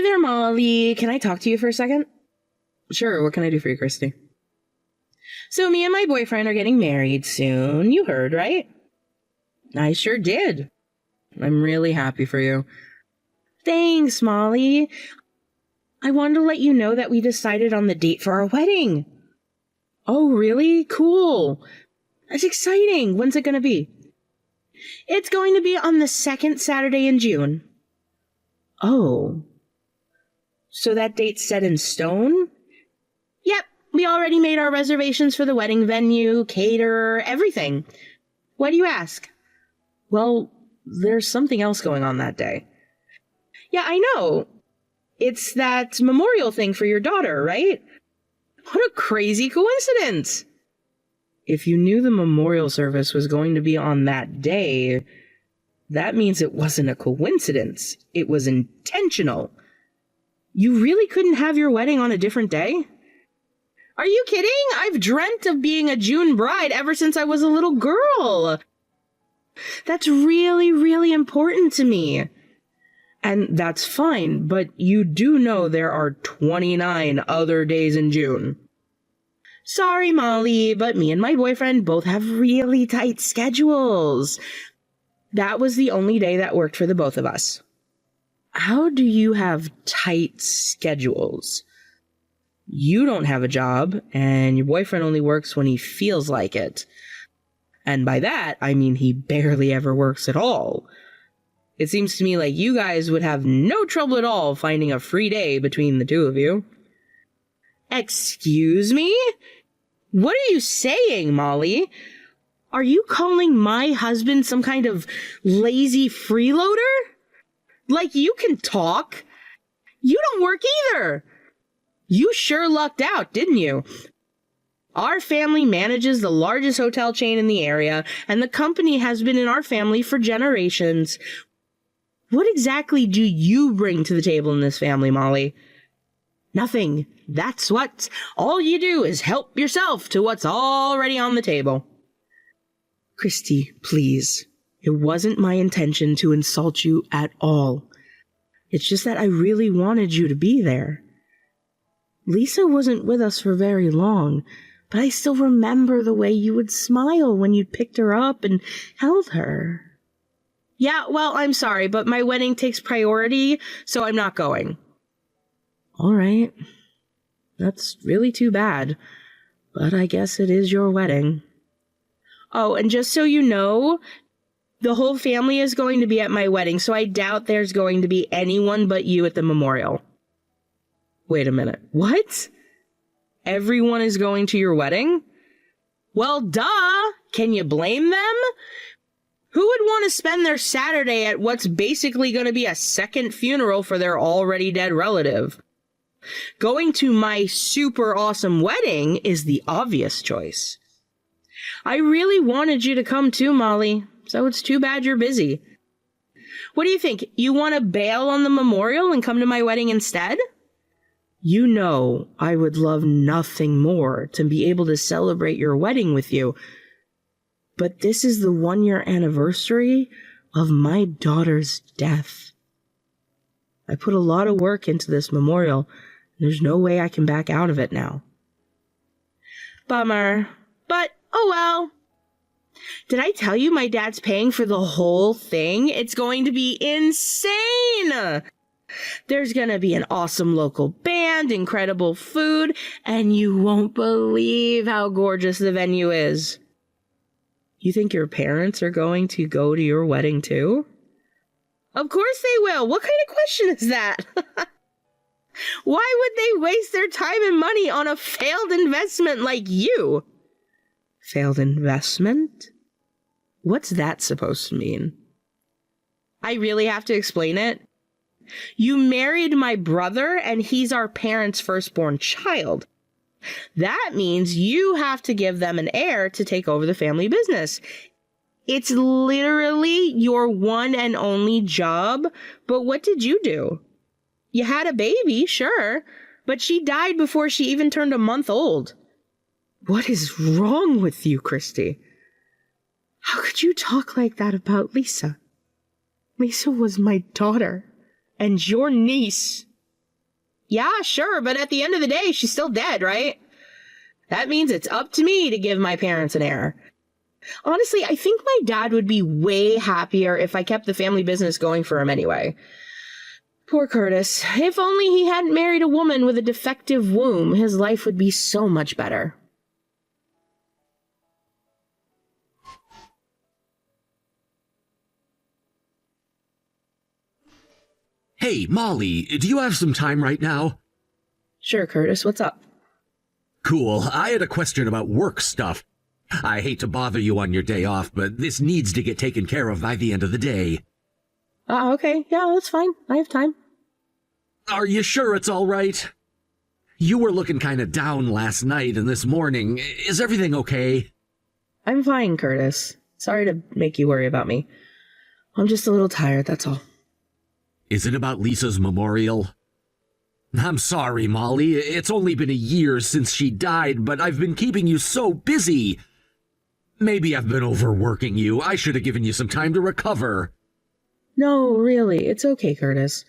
there, Molly. Can I talk to you for a second? Sure, what can I do for you, Christy? So me and my boyfriend are getting married soon. You heard, right? I sure did. I'm really happy for you. Thanks, Molly. I wanted to let you know that we decided on the date for our wedding. Oh, really? Cool. That's exciting. When's it going to be? It's going to be on the second Saturday in June. Oh. So that date's set in stone? Yep, we already made our reservations for the wedding venue, caterer, everything. Why do you ask? Well, there's something else going on that day. Yeah, I know. It's that memorial thing for your daughter, right? What a crazy coincidence. If you knew the memorial service was going to be on that day, that means it wasn't a coincidence. It was intentional. You really couldn't have your wedding on a different day? Are you kidding? I've dreamt of being a June bride ever since I was a little girl. That's really, really important to me. And that's fine, but you do know there are 29 other days in June. Sorry, Molly, but me and my boyfriend both have really tight schedules. That was the only day that worked for the both of us. How do you have tight schedules? You don't have a job, and your boyfriend only works when he feels like it. And by that, I mean he barely ever works at all. It seems to me like you guys would have no trouble at all finding a free day between the two of you. Excuse me? What are you saying, Molly? Are you calling my husband some kind of lazy freeloader? Like you can talk? You don't work either. You sure lucked out, didn't you? Our family manages the largest hotel chain in the area, and the company has been in our family for generations. What exactly do you bring to the table in this family, Molly? Nothing. That's what. All you do is help yourself to what's already on the table. Christy, please. It wasn't my intention to insult you at all. It's just that I really wanted you to be there. Lisa wasn't with us for very long, but I still remember the way you would smile when you picked her up and held her. Yeah, well, I'm sorry, but my wedding takes priority, so I'm not going. All right. That's really too bad, but I guess it is your wedding. Oh, and just so you know, the whole family is going to be at my wedding, so I doubt there's going to be anyone but you at the memorial. Wait a minute. What? Everyone is going to your wedding? Well, duh! Can you blame them? Who would want to spend their Saturday at what's basically going to be a second funeral for their already dead relative? Going to my super awesome wedding is the obvious choice. I really wanted you to come too, Molly, so it's too bad you're busy. What do you think? You want to bail on the memorial and come to my wedding instead? You know I would love nothing more to be able to celebrate your wedding with you. But this is the 1-year anniversary of my daughter's death. I put a lot of work into this memorial. There's no way I can back out of it now. Bummer. But, oh well. Did I tell you my dad's paying for the whole thing? It's going to be insane! There's going to be an awesome local band, incredible food, and you won't believe how gorgeous the venue is. You think your parents are going to go to your wedding too? Of course they will. What kind of question is that? Why would they waste their time and money on a failed investment like you? Failed investment? What's that supposed to mean? I really have to explain it? You married my brother, and he's our parents' firstborn child. That means you have to give them an heir to take over the family business. It's literally your one and only job, but what did you do? You had a baby, sure, but she died before she even turned a month old. What is wrong with you, Christy? How could you talk like that about Lisa? Lisa was my daughter. And your niece. Yeah, sure, but at the end of the day, she's still dead, right? That means it's up to me to give my parents an heir. Honestly, I think my dad would be way happier if I kept the family business going for him anyway. Poor Curtis. If only he hadn't married a woman with a defective womb, his life would be so much better. Hey, Molly, do you have some time right now? Sure, Curtis, what's up? Cool, I had a question about work stuff. I hate to bother you on your day off, but this needs to get taken care of by the end of the day. Okay, yeah, that's fine. I have time. Are you sure it's all right? You were looking kind of down last night and this morning. Is everything okay? I'm fine, Curtis. Sorry to make you worry about me. I'm just a little tired, that's all. Is it about Lisa's memorial? I'm sorry, Molly. It's only been a year since she died, but I've been keeping you so busy. Maybe I've been overworking you. I should have given you some time to recover. No, really, it's okay, Curtis.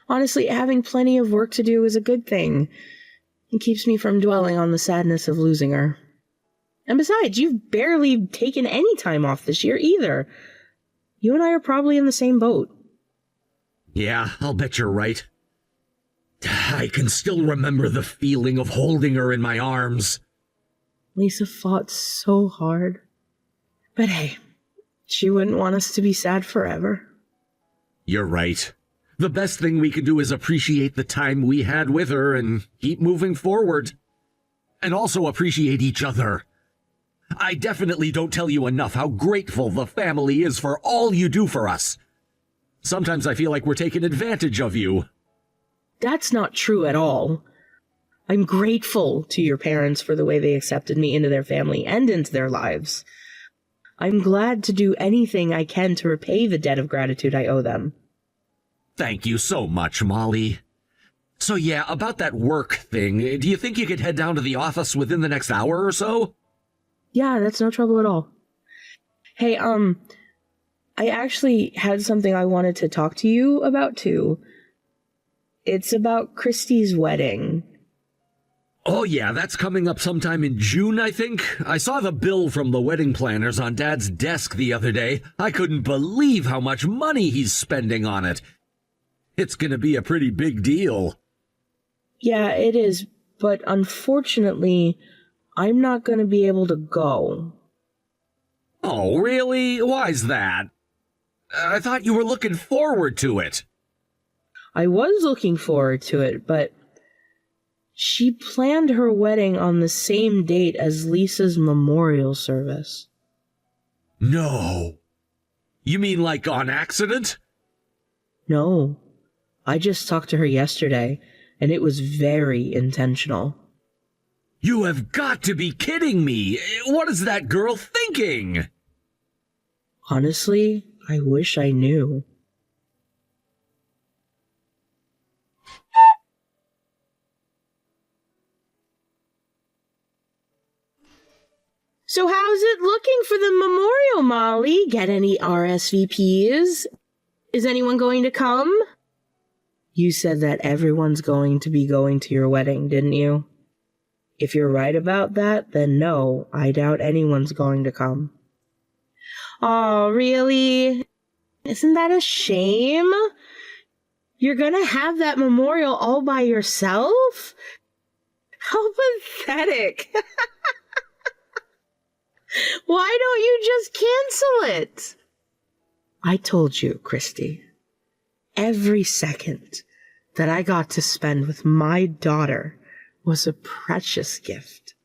Honestly, having plenty of work to do is a good thing. It keeps me from dwelling on the sadness of losing her. And besides, you've barely taken any time off this year either. You and I are probably in the same boat. Yeah, I'll bet you're right. I can still remember the feeling of holding her in my arms. Lisa fought so hard. But hey, she wouldn't want us to be sad forever. You're right. The best thing we can do is appreciate the time we had with her and keep moving forward. And also appreciate each other. I definitely don't tell you enough how grateful the family is for all you do for us. Sometimes I feel like we're taking advantage of you. That's not true at all. I'm grateful to your parents for the way they accepted me into their family and into their lives. I'm glad to do anything I can to repay the debt of gratitude I owe them. Thank you so much, Molly. So yeah, about that work thing, do you think you could head down to the office within the next hour or so? Yeah, that's no trouble at all. Hey, I actually had something I wanted to talk to you about too. It's about Christy's wedding. Oh yeah, that's coming up sometime in June, I think. I saw the bill from the wedding planners on Dad's desk the other day. I couldn't believe how much money he's spending on it. It's gonna be a pretty big deal. Yeah, it is, but unfortunately, I'm not gonna be able to go. Oh, really? Why's that? I thought you were looking forward to it. I was looking forward to it, but she planned her wedding on the same date as Lisa's memorial service. No. You mean like on accident? No. I just talked to her yesterday, and it was very intentional. You have got to be kidding me! What is that girl thinking? Honestly, I wish I knew. So how's it looking for the memorial, Molly? Get any RSVPs? Is anyone going to come? You said that everyone's going to be going to your wedding, didn't you? If you're right about that, then no, I doubt anyone's going to come. Oh, really? Isn't that a shame? You're gonna have that memorial all by yourself? How pathetic. Why don't you just cancel it? I told you, Christy. Every second that I got to spend with my daughter was a precious gift.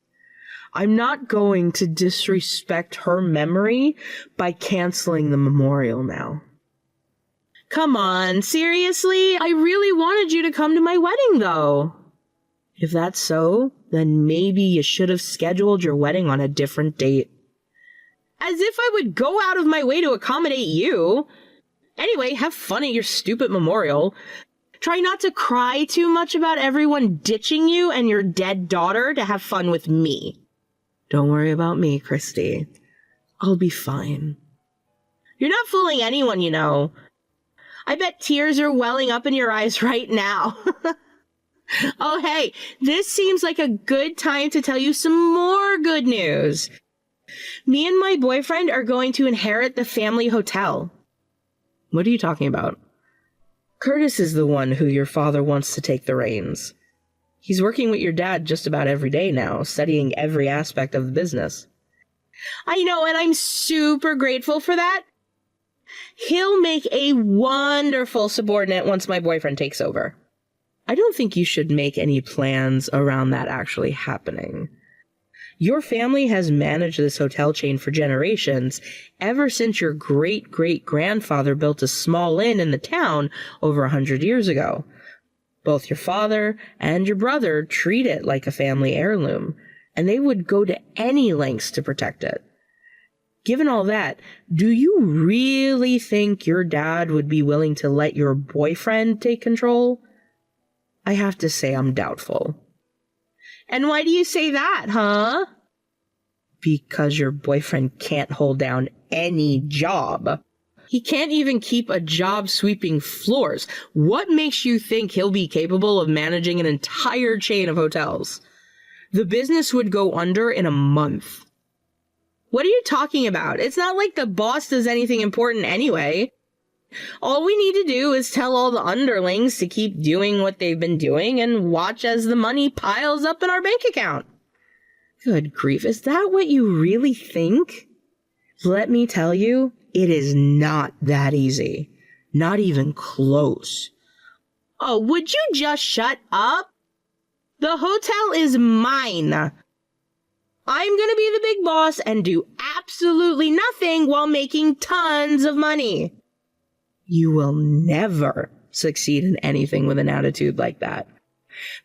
I'm not going to disrespect her memory by canceling the memorial now. Come on, seriously? I really wanted you to come to my wedding, though. If that's so, then maybe you should have scheduled your wedding on a different date. As if I would go out of my way to accommodate you. Anyway, have fun at your stupid memorial. Try not to cry too much about everyone ditching you and your dead daughter to have fun with me. Don't worry about me, Christy. I'll be fine. You're not fooling anyone, you know. I bet tears are welling up in your eyes right now. Oh, hey, this seems like a good time to tell you some more good news. Me and my boyfriend are going to inherit the family hotel. What are you talking about? Curtis is the one who your father wants to take the reins. He's working with your dad just about every day now, studying every aspect of the business. I know, and I'm super grateful for that. He'll make a wonderful subordinate once my boyfriend takes over. I don't think you should make any plans around that actually happening. Your family has managed this hotel chain for generations, ever since your great-great-grandfather built a small inn in the town over 100 years ago. Both your father and your brother treat it like a family heirloom, and they would go to any lengths to protect it. Given all that, do you really think your dad would be willing to let your boyfriend take control? I have to say I'm doubtful. And why do you say that, huh? Because your boyfriend can't hold down any job. He can't even keep a job sweeping floors. What makes you think he'll be capable of managing an entire chain of hotels? The business would go under in a month. What are you talking about? It's not like the boss does anything important anyway. All we need to do is tell all the underlings to keep doing what they've been doing and watch as the money piles up in our bank account. Good grief, is that what you really think? Let me tell you, it is not that easy. Not even close. Oh, would you just shut up? The hotel is mine. I'm gonna be the big boss and do absolutely nothing while making tons of money. You will never succeed in anything with an attitude like that.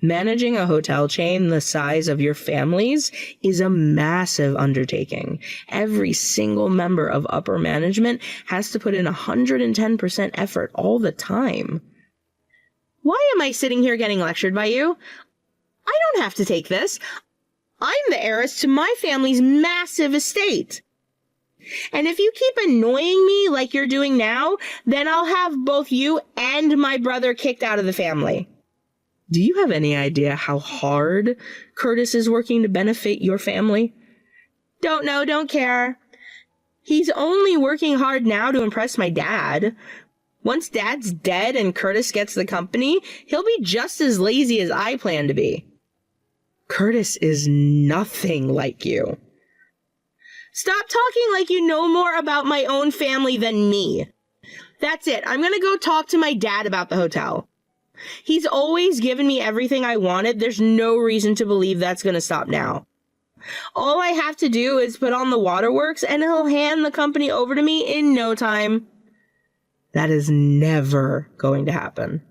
Managing a hotel chain the size of your family's is a massive undertaking. Every single member of upper management has to put in 110% effort all the time. Why am I sitting here getting lectured by you? I don't have to take this. I'm the heiress to my family's massive estate. And if you keep annoying me like you're doing now, then I'll have both you and my brother kicked out of the family. Do you have any idea how hard Curtis is working to benefit your family? Don't know, don't care. He's only working hard now to impress my dad. Once Dad's dead and Curtis gets the company, he'll be just as lazy as I plan to be. Curtis is nothing like you. Stop talking like you know more about my own family than me. That's it. I'm going to go talk to my dad about the hotel. He's always given me everything I wanted. There's no reason to believe that's going to stop now. All I have to do is put on the waterworks and he'll hand the company over to me in no time. That is never going to happen.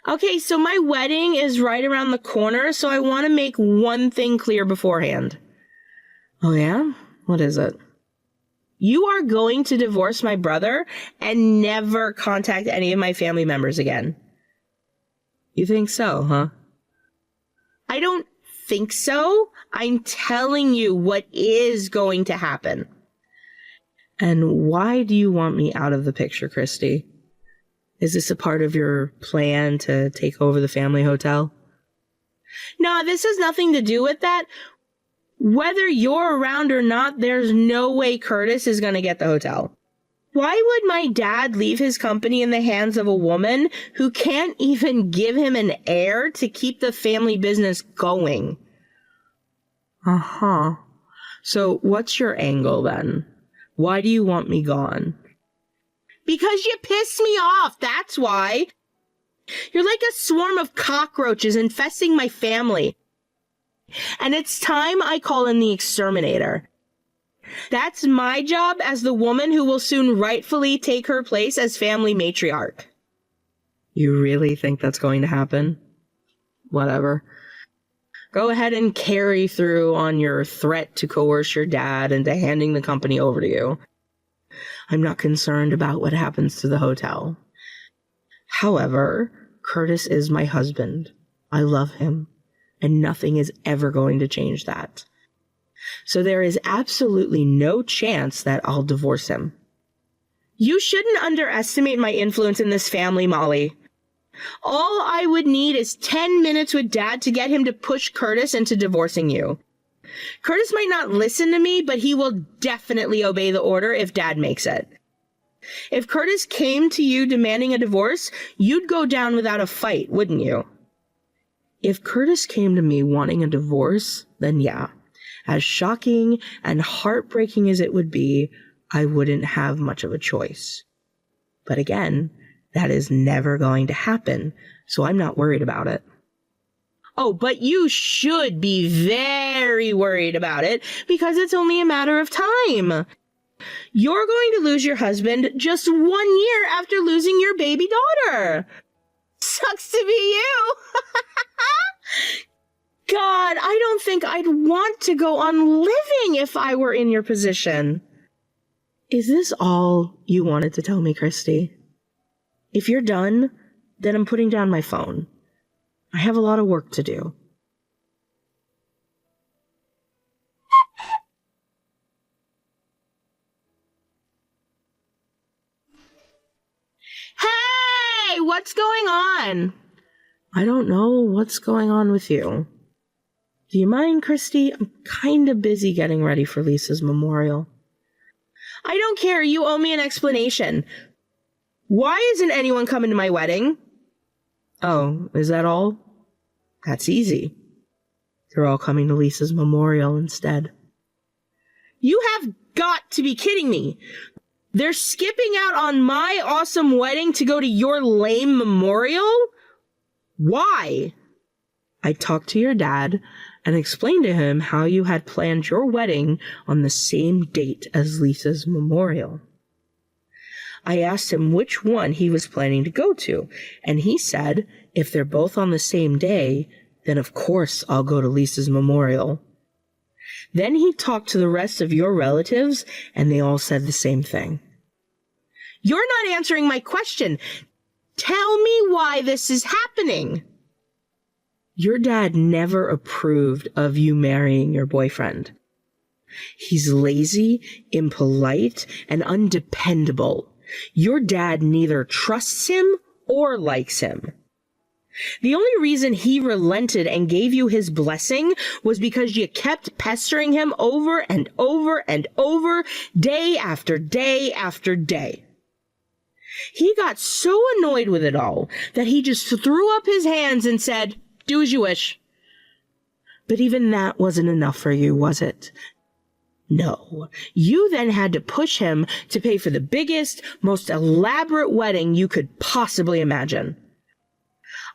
Okay, so my wedding is right around the corner, so I want to make one thing clear beforehand. Oh yeah? What is it? You are going to divorce my brother and never contact any of my family members again. You think so, huh? I don't think so. I'm telling you what is going to happen. And why do you want me out of the picture, Christy? Is this a part of your plan to take over the family hotel? No, this has nothing to do with that. Whether you're around or not, there's no way Curtis is going to get the hotel. Why would my dad leave his company in the hands of a woman who can't even give him an heir to keep the family business going? Uh-huh. So what's your angle then? Why do you want me gone? Because you piss me off, that's why. You're like a swarm of cockroaches infesting my family. And it's time I call in the exterminator. That's my job as the woman who will soon rightfully take her place as family matriarch. You really think that's going to happen? Whatever. Go ahead and carry through on your threat to coerce your dad into handing the company over to you. I'm not concerned about what happens to the hotel. However, Curtis is my husband. I love him, and nothing is ever going to change that. So there is absolutely no chance that I'll divorce him. You shouldn't underestimate my influence in this family, Molly. All I would need is 10 minutes with Dad to get him to push Curtis into divorcing you. Curtis might not listen to me, but he will definitely obey the order if Dad makes it. If Curtis came to you demanding a divorce, you'd go down without a fight, wouldn't you? If Curtis came to me wanting a divorce, then yeah, as shocking and heartbreaking as it would be, I wouldn't have much of a choice. But again, that is never going to happen, so I'm not worried about it. Oh, but you should be very worried about it because it's only a matter of time. You're going to lose your husband just 1 year after losing your baby daughter. Sucks to be you. God, I don't think I'd want to go on living if I were in your position. Is this all you wanted to tell me, Christy? If you're done, then I'm putting down my phone. I have a lot of work to do. Hey, what's going on? I don't know what's going on with you. Do you mind, Christy? I'm kind of busy getting ready for Lisa's memorial. I don't care. You owe me an explanation. Why isn't anyone coming to my wedding? Oh, is that all? That's easy. They're all coming to Lisa's memorial instead. You have got to be kidding me. They're skipping out on my awesome wedding to go to your lame memorial? Why? I talked to your dad and explained to him how you had planned your wedding on the same date as Lisa's memorial. I asked him which one he was planning to go to, and he said, if they're both on the same day, then of course I'll go to Lisa's memorial. Then he talked to the rest of your relatives, and they all said the same thing. You're not answering my question. Tell me why this is happening. Your dad never approved of you marrying your boyfriend. He's lazy, impolite, and undependable. Your dad neither trusts him or likes him. The only reason he relented and gave you his blessing was because you kept pestering him over and over and over, day after day after day. He got so annoyed with it all that he just threw up his hands and said, "Do as you wish." But even that wasn't enough for you, was it? No, you then had to push him to pay for the biggest, most elaborate wedding you could possibly imagine.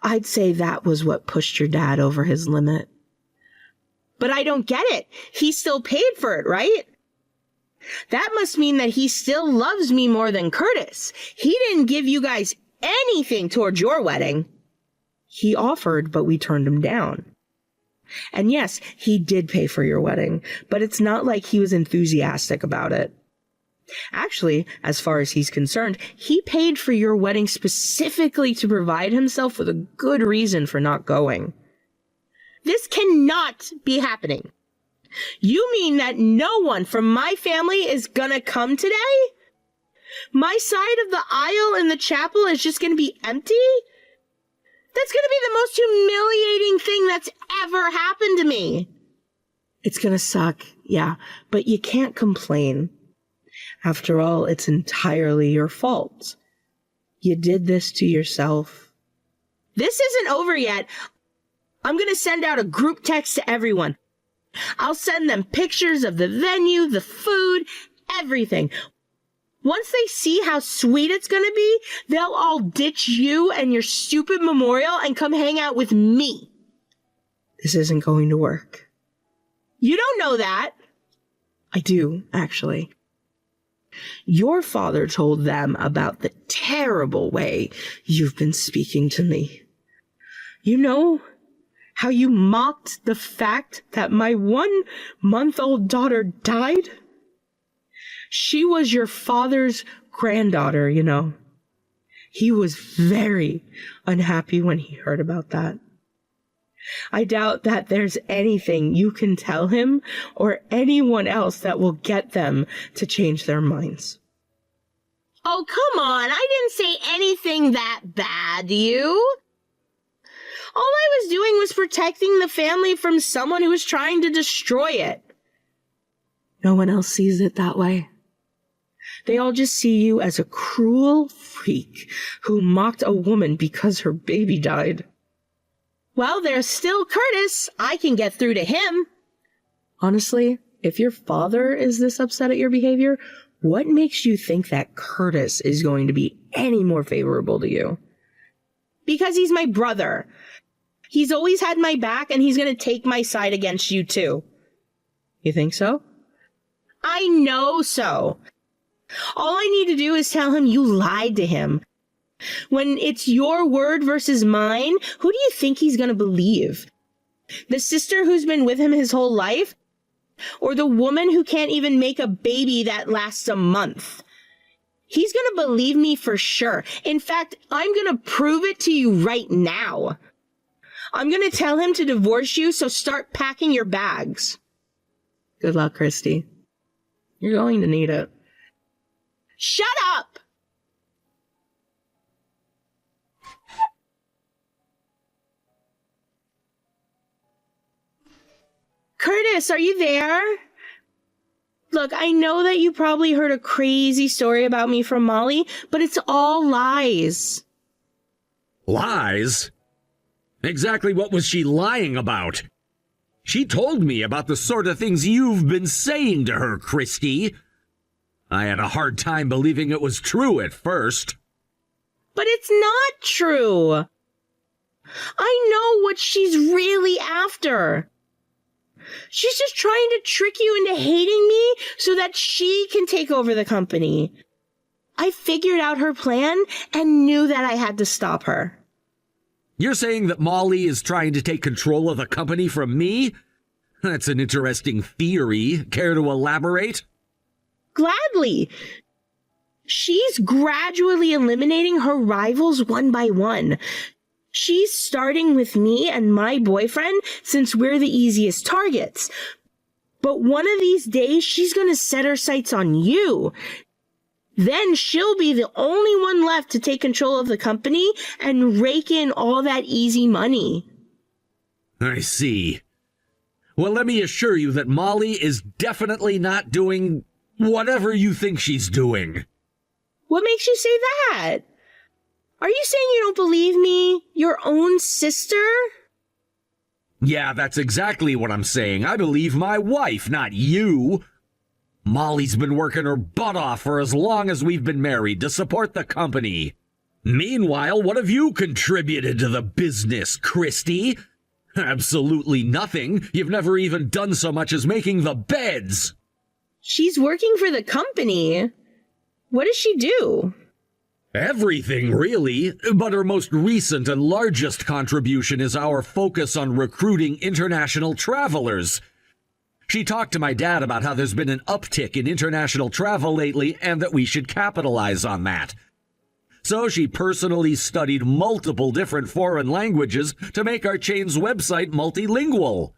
I'd say that was what pushed your dad over his limit. But I don't get it. He still paid for it, right? That must mean that he still loves me more than Curtis. He didn't give you guys anything towards your wedding. He offered, but we turned him down. And yes, he did pay for your wedding, but it's not like he was enthusiastic about it. Actually, as far as he's concerned, he paid for your wedding specifically to provide himself with a good reason for not going. This cannot be happening. You mean that no one from my family is gonna come today? My side of the aisle in the chapel is just gonna be empty? That's going to be the most humiliating thing that's ever happened to me. It's going to suck, yeah, but you can't complain. After all, it's entirely your fault. You did this to yourself. This isn't over yet. I'm going to send out a group text to everyone. I'll send them pictures of the venue, the food, everything. Once they see how sweet it's going to be, they'll all ditch you and your stupid memorial and come hang out with me. This isn't going to work. You don't know that. I do, actually. Your father told them about the terrible way you've been speaking to me. You know how you mocked the fact that my 1-month-old daughter died? She was your father's granddaughter, you know. He was very unhappy when he heard about that. I doubt that there's anything you can tell him or anyone else that will get them to change their minds. Oh, come on. I didn't say anything that bad to you. All I was doing was protecting the family from someone who was trying to destroy it. No one else sees it that way. They all just see you as a cruel freak who mocked a woman because her baby died. Well, there's still Curtis. I can get through to him. Honestly, if your father is this upset at your behavior, what makes you think that Curtis is going to be any more favorable to you? Because he's my brother. He's always had my back, and he's going to take my side against you too. You think so? I know so. All I need to do is tell him you lied to him. When it's your word versus mine, who do you think he's going to believe? The sister who's been with him his whole life? Or the woman who can't even make a baby that lasts a month? He's going to believe me for sure. In fact, I'm going to prove it to you right now. I'm going to tell him to divorce you, so start packing your bags. Good luck, Christy. You're going to need it. Shut up! Curtis, are you there? Look, I know that you probably heard a crazy story about me from Molly, but it's all lies. Lies? Exactly what was she lying about? She told me about the sort of things you've been saying to her, Christy. I had a hard time believing it was true at first. But it's not true. I know what she's really after. She's just trying to trick you into hating me so that she can take over the company. I figured out her plan and knew that I had to stop her. You're saying that Molly is trying to take control of the company from me? That's an interesting theory. Care to elaborate? Gladly. She's gradually eliminating her rivals one by one. She's starting with me and my boyfriend since we're the easiest targets. But one of these days, she's going to set her sights on you. Then she'll be the only one left to take control of the company and rake in all that easy money. I see. Well, let me assure you that Molly is definitely not doing whatever you think she's doing. What makes you say that? Are you saying you don't believe me? Your own sister? Yeah, that's exactly what I'm saying. I believe my wife, not you. Molly's been working her butt off for as long as we've been married to support the company. Meanwhile, what have you contributed to the business, Christy? Absolutely nothing. You've never even done so much as making the beds. She's working for the company. What does she do? Everything, really, but her most recent and largest contribution is our focus on recruiting international travelers. She talked to my dad about how there's been an uptick in international travel lately and that we should capitalize on that. So she personally studied multiple different foreign languages to make our chain's website multilingual.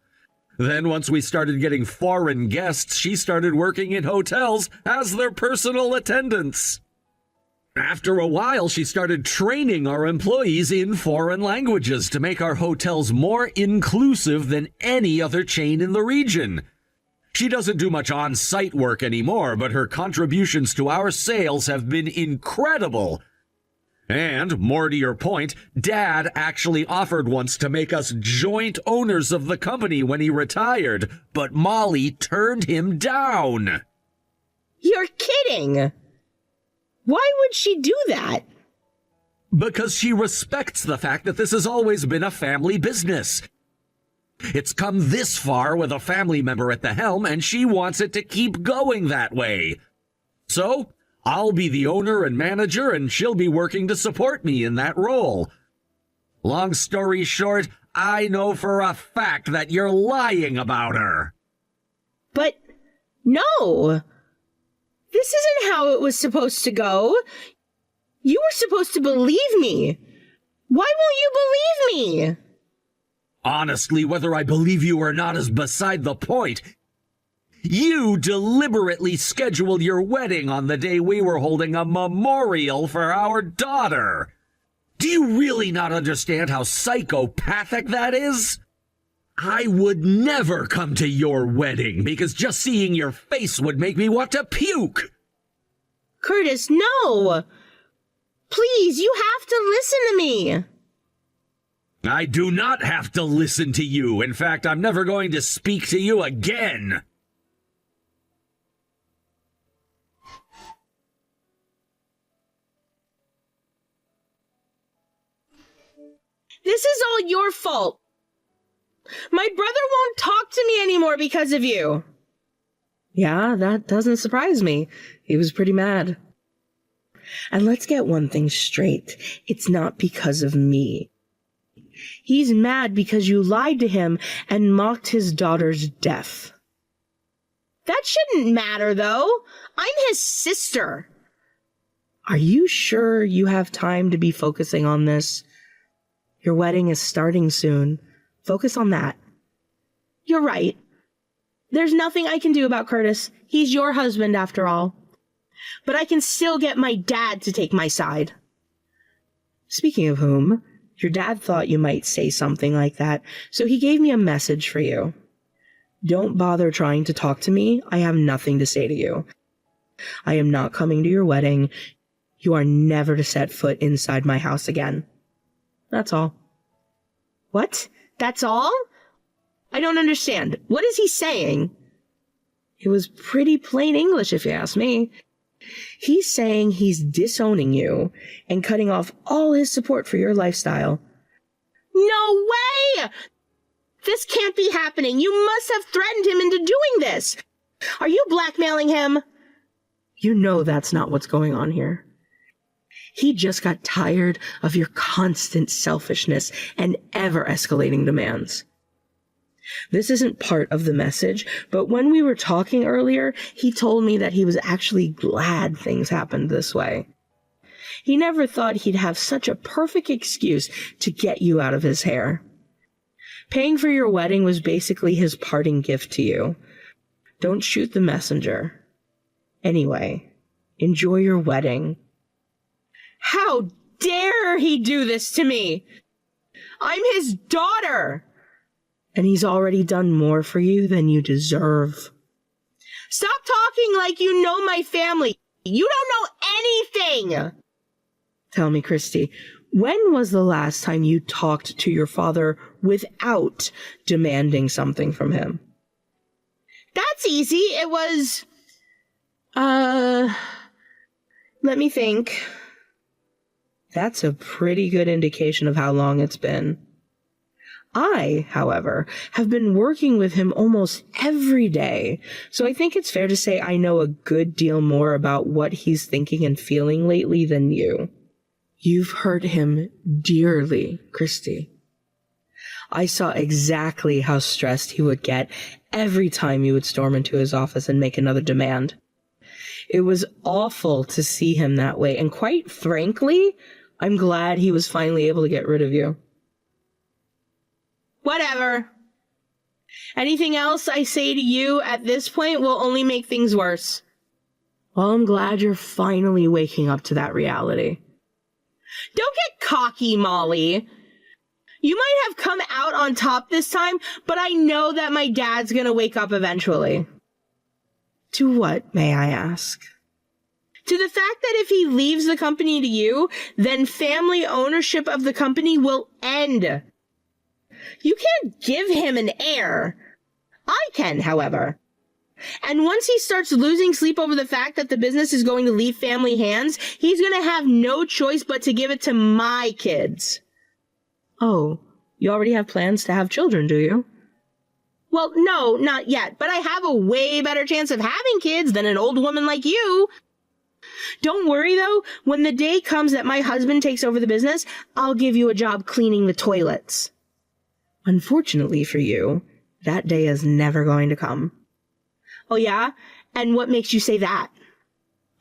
Then once we started getting foreign guests, she started working in hotels as their personal attendants. After a while, she started training our employees in foreign languages to make our hotels more inclusive than any other chain in the region. She doesn't do much on-site work anymore, but her contributions to our sales have been incredible. And, more to your point, Dad actually offered once to make us joint owners of the company when he retired, but Molly turned him down. You're kidding! Why would she do that? Because she respects the fact that this has always been a family business. It's come this far with a family member at the helm, and she wants it to keep going that way. So, I'll be the owner and manager, and she'll be working to support me in that role. Long story short, I know for a fact that you're lying about her. But, no! This isn't how it was supposed to go. You were supposed to believe me. Why won't you believe me? Honestly, whether I believe you or not is beside the point. You deliberately scheduled your wedding on the day we were holding a memorial for our daughter. Do you really not understand how psychopathic that is? I would never come to your wedding because just seeing your face would make me want to puke. Curtis, no! Please, you have to listen to me. I do not have to listen to you. In fact, I'm never going to speak to you again. This is all your fault. My brother won't talk to me anymore because of you. Yeah, that doesn't surprise me. He was pretty mad. And let's get one thing straight. It's not because of me. He's mad because you lied to him and mocked his daughter's death. That shouldn't matter, though. I'm his sister. Are you sure you have time to be focusing on this? Your wedding is starting soon. Focus on that. You're right. There's nothing I can do about Curtis. He's your husband, after all. But I can still get my dad to take my side. Speaking of whom, your dad thought you might say something like that, so he gave me a message for you. Don't bother trying to talk to me. I have nothing to say to you. I am not coming to your wedding. You are never to set foot inside my house again. That's all. What? That's all? I don't understand. What is he saying? It was pretty plain English, if you ask me. He's saying he's disowning you and cutting off all his support for your lifestyle. No way! This can't be happening. You must have threatened him into doing this. Are you blackmailing him? You know that's not what's going on here. He just got tired of your constant selfishness and ever-escalating demands. This isn't part of the message, but when we were talking earlier, he told me that he was actually glad things happened this way. He never thought he'd have such a perfect excuse to get you out of his hair. Paying for your wedding was basically his parting gift to you. Don't shoot the messenger. Anyway, enjoy your wedding. How dare he do this to me? I'm his daughter! And he's already done more for you than you deserve. Stop talking like you know my family. You don't know anything! Tell me, Christy, when was the last time you talked to your father without demanding something from him? That's easy. It was... let me think. That's a pretty good indication of how long it's been. I, however, have been working with him almost every day, so I think it's fair to say I know a good deal more about what he's thinking and feeling lately than you. You've hurt him dearly, Christy. I saw exactly how stressed he would get every time you would storm into his office and make another demand. It was awful to see him that way, and quite frankly, I'm glad he was finally able to get rid of you. Whatever. Anything else I say to you at this point will only make things worse. Well, I'm glad you're finally waking up to that reality. Don't get cocky, Molly. You might have come out on top this time, but I know that my dad's gonna wake up eventually. To what, may I ask? To the fact that if he leaves the company to you, then family ownership of the company will end. You can't give him an heir. I can, however. And once he starts losing sleep over the fact that the business is going to leave family hands, he's going to have no choice but to give it to my kids. Oh, you already have plans to have children, do you? Well, no, not yet, but I have a way better chance of having kids than an old woman like you. Don't worry, though. When the day comes that my husband takes over the business, I'll give you a job cleaning the toilets. Unfortunately for you, that day is never going to come. Oh, yeah? And what makes you say that?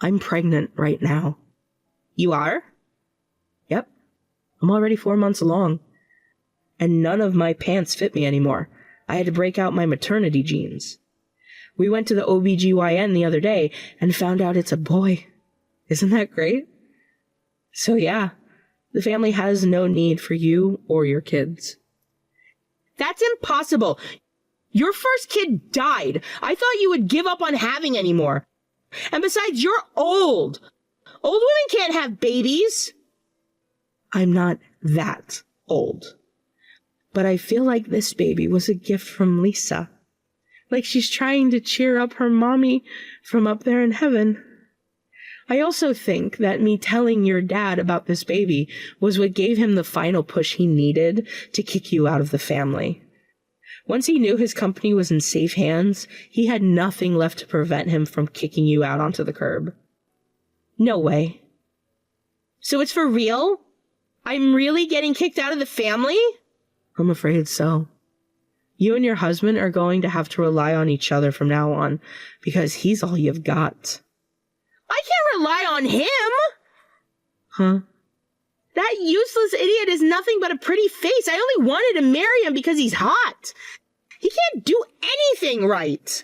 I'm pregnant right now. You are? Yep. I'm already 4 months along. and none of my pants fit me anymore. I had to break out my maternity jeans. We went to the OBGYN the other day and found out it's a boy. Isn't that great? So yeah, the family has no need for you or your kids. That's impossible. Your first kid died. I thought you would give up on having any more. And besides, you're old. Old women can't have babies. I'm not that old. But I feel like this baby was a gift from Lisa. Like she's trying to cheer up her mommy from up there in heaven. I also think that me telling your dad about this baby was what gave him the final push he needed to kick you out of the family. Once he knew his company was in safe hands, he had nothing left to prevent him from kicking you out onto the curb. No way. So it's for real? I'm really getting kicked out of the family? I'm afraid so. You and your husband are going to have to rely on each other from now on, because he's all you've got. I can't rely on him! Huh? That useless idiot is nothing but a pretty face. I only wanted to marry him because he's hot. He can't do anything right.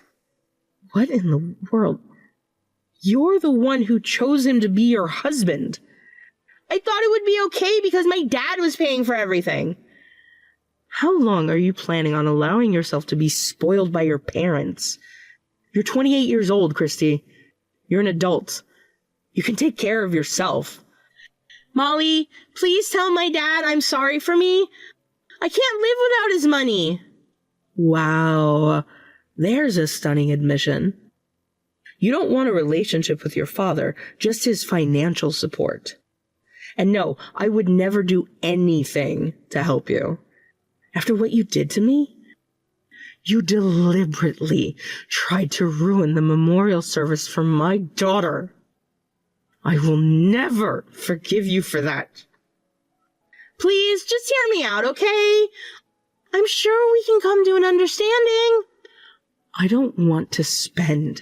What in the world? You're the one who chose him to be your husband. I thought it would be okay because my dad was paying for everything. How long are you planning on allowing yourself to be spoiled by your parents? You're 28 years old, Christy. You're an adult. You can take care of yourself. Molly, please tell my dad I'm sorry for me. I can't live without his money. Wow, there's a stunning admission. You don't want a relationship with your father, just his financial support. And no, I would never do anything to help you. After what you did to me, you deliberately tried to ruin the memorial service for my daughter. I will never forgive you for that. Please, just hear me out, okay? I'm sure we can come to an understanding. I don't want to spend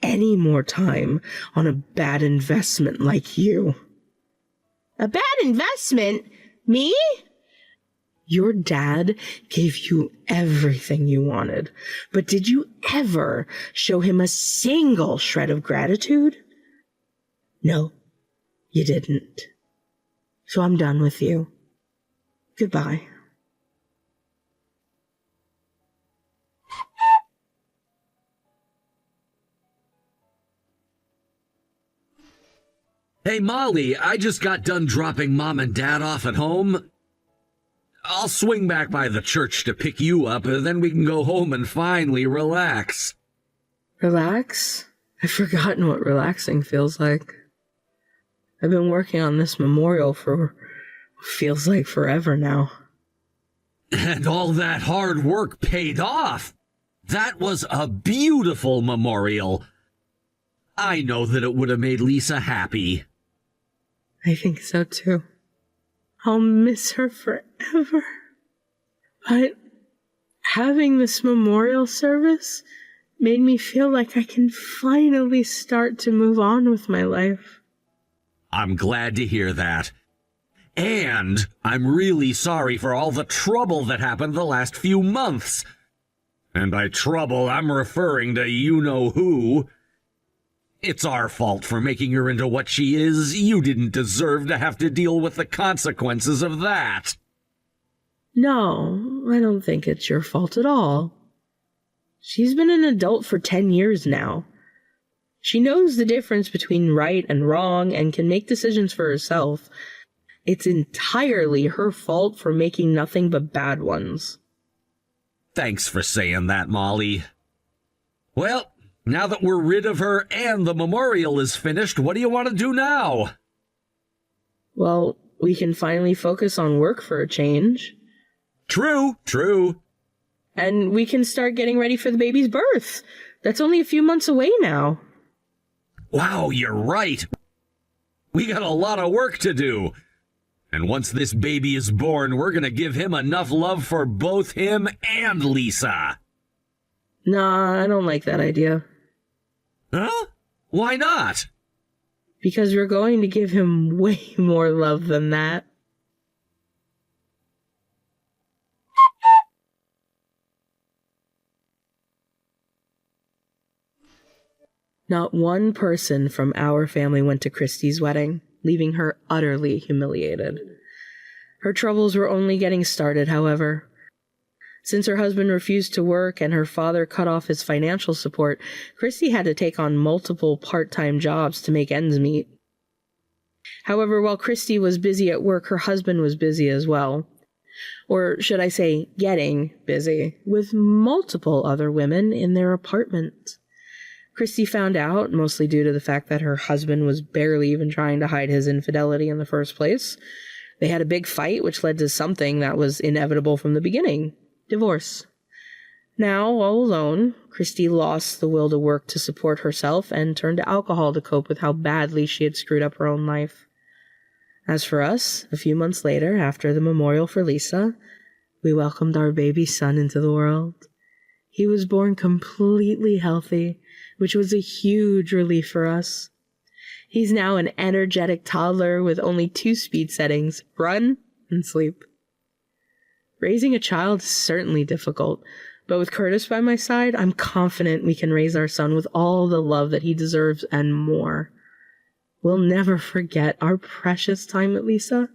any more time on a bad investment like you. A bad investment? Me? Your dad gave you everything you wanted, but did you ever show him a single shred of gratitude? No, you didn't. So I'm done with you. Goodbye. Hey, Molly, I just got done dropping Mom and Dad off at home. I'll swing back by the church to pick you up, and then we can go home and finally relax. Relax? I've forgotten what relaxing feels like. I've been working on this memorial for what feels like forever now. And all that hard work paid off. That was a beautiful memorial. I know that it would have made Lisa happy. I think so too. I'll miss her forever. But having this memorial service made me feel like I can finally start to move on with my life. I'm glad to hear that. And I'm really sorry for all the trouble that happened the last few months. And by trouble, I'm referring to you-know-who. It's our fault for making her into what she is. You didn't deserve to have to deal with the consequences of that. No, I don't think it's your fault at all. She's been an adult for 10 years now. She knows the difference between right and wrong and can make decisions for herself. It's entirely her fault for making nothing but bad ones. Thanks for saying that, Molly. Well, now that we're rid of her and the memorial is finished, what do you want to do now? Well, we can finally focus on work for a change. True. And we can start getting ready for the baby's birth. That's only a few months away now. Wow, you're right. We got a lot of work to do. And once this baby is born, we're gonna give him enough love for both him and Lisa. Nah, I don't like that idea. Huh? Why not? Because we're going to give him way more love than that. Not one person from our family went to Christy's wedding, leaving her utterly humiliated. Her troubles were only getting started, however. Since her husband refused to work and her father cut off his financial support, Christy had to take on multiple part-time jobs to make ends meet. However, while Christy was busy at work, her husband was busy as well. Or should I say, getting busy, with multiple other women in their apartment. Christy found out, mostly due to the fact that her husband was barely even trying to hide his infidelity in the first place. They had a big fight, which led to something that was inevitable from the beginning: divorce. Now, all alone, Christy lost the will to work to support herself and turned to alcohol to cope with how badly she had screwed up her own life. As for us, a few months later, after the memorial for Lisa, we welcomed our baby son into the world. He was born completely healthy, which was a huge relief for us. He's now an energetic toddler with only 2 speed settings: run and sleep. Raising a child is certainly difficult, but with Curtis by my side, I'm confident we can raise our son with all the love that he deserves and more. We'll never forget our precious time with Lisa,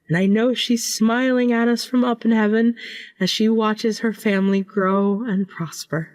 and I know she's smiling at us from up in heaven as she watches her family grow and prosper.